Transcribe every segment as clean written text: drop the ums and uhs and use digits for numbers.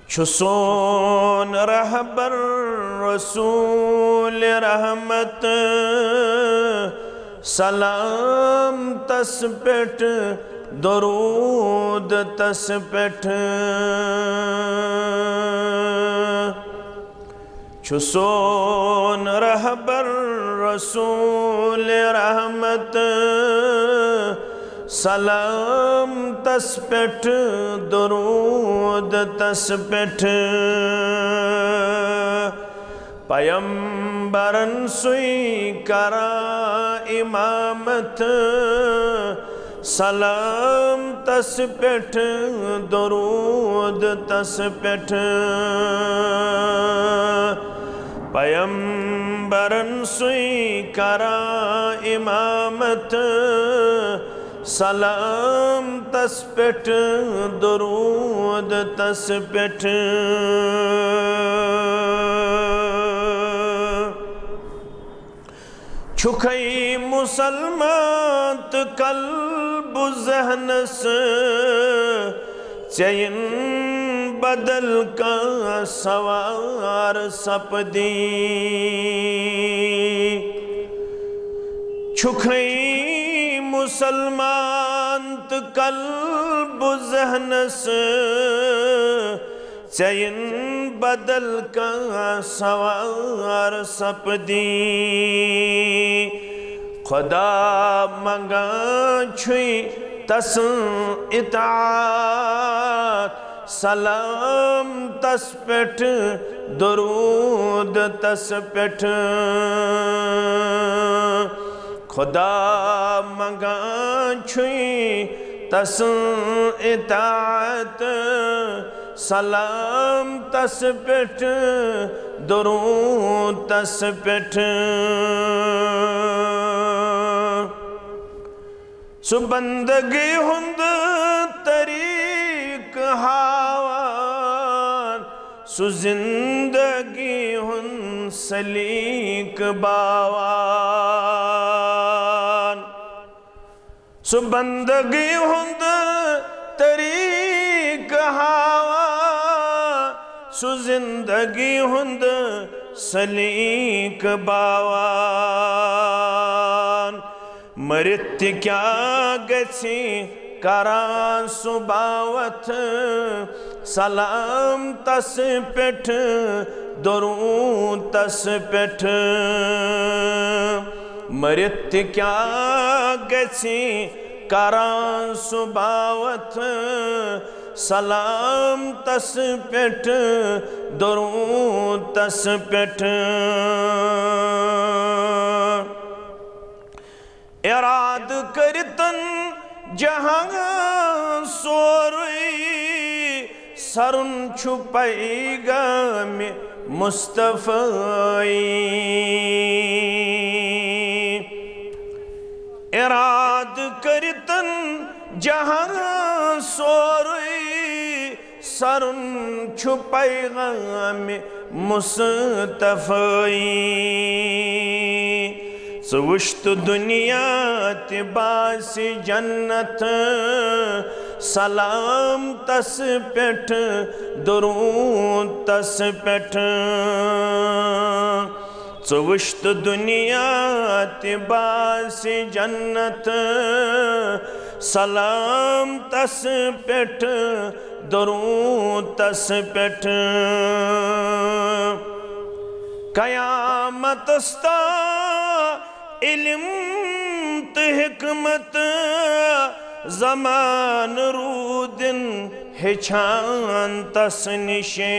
چھسون رہبر رسول رحمت سلام تس پیٹھ درود تس پیٹھ چھسون رہبر رسول رحمت سلام تس پیٹھ درود تس پیٹھ پیمبرن سوئی کرا امامت سلام تس پیٹھ درود تس پیٹھ پیمبرن سوئی کرا امامت سلام تس پیٹھ درود تس پیٹھ چھکئی مسلمات قلب و ذہنس چین بدل کا سوار سپدی چھکئی مسلمانت قلب و ذہنس چین بدل کا سوار سپدی خدا منگا چھوئی تس اطاعت سلام تس پیٹھ درود تس پیٹھ خدا منگا چھوئی تس اطاعت سلام تس پیٹھ درود تس پیٹھ سو بندگی ہند طریق ہاوان سو زندگی ہند سلیق باوان سو بندگی ہند طریق ہاوان سو زندگی ہند سلیق باوان مرت کیا گچھی کران سباوت سلام تس پیٹھ درود تس پیٹھ مرت کیا گچھی کران سباوت سلام تس پیٹھ درود تس پیٹھ اراد کرتن جہاں سوروئی سرن چھپائی گام مصطفی اراد کرتن جہاں سوروئی سرن چھپائی گام مصطفی سوشت دنیا تباس جنت سلام تس پیٹھ درود تس پیٹھ سوشت دنیا تباس جنت سلام تس پیٹھ درود تس پیٹھ قیامت استا علم حکمت زمان رودن ہچان تس نشے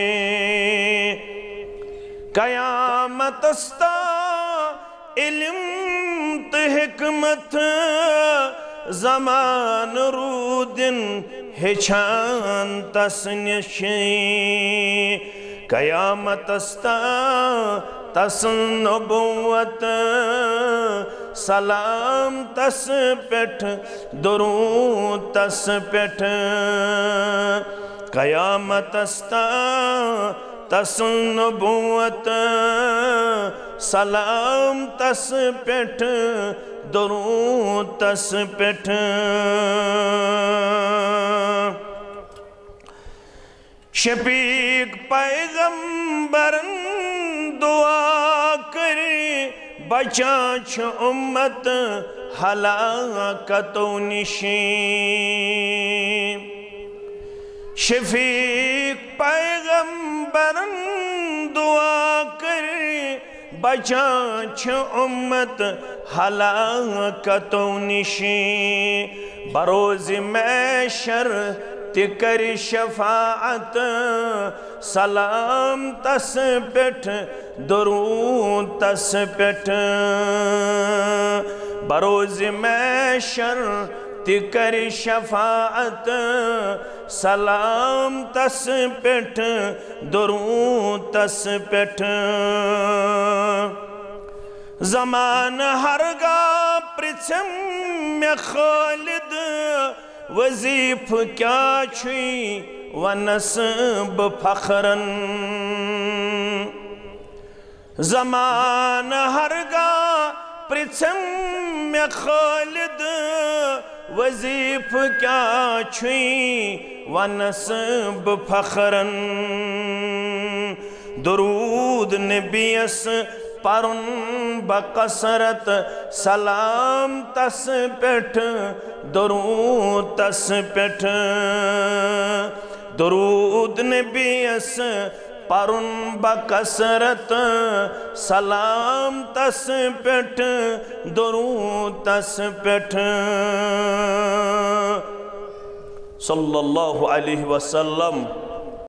قیامت استا علم حکمت زمان رودن ہچان تس نشے قیامت استا تس نبوت سلام تس پیٹھ درود تس پیٹھ قیامت استا تس نبوت سلام تس پیٹھ درود تس پیٹھ شفیق پیغمبرن دعا کری بچان چھ امت ہلاکتو نشی شفیق پیغمبرن دعا کری بچان چھ امت ہلاکتو نشی بروز محشر تکر شفاعت سلام تس پٹھ درود تس پٹھ بروز محشر تکر شفاعت سلام تس پٹھ درود تس پٹھ زمان ہرگاہ پرچم میں خالد وظیف کیا چھوئی ونسب فخرن زمان ہرگاہ پرچم میں خالد وظیف کیا چھوئی ونسب فخرن درود نبیس پرن بقصرت سلام تس پٹھ درود تس پٹھ درود نبیس پرن بقصرت سلام تس پٹھ درود تس پٹھ صلی اللہ علیہ وسلم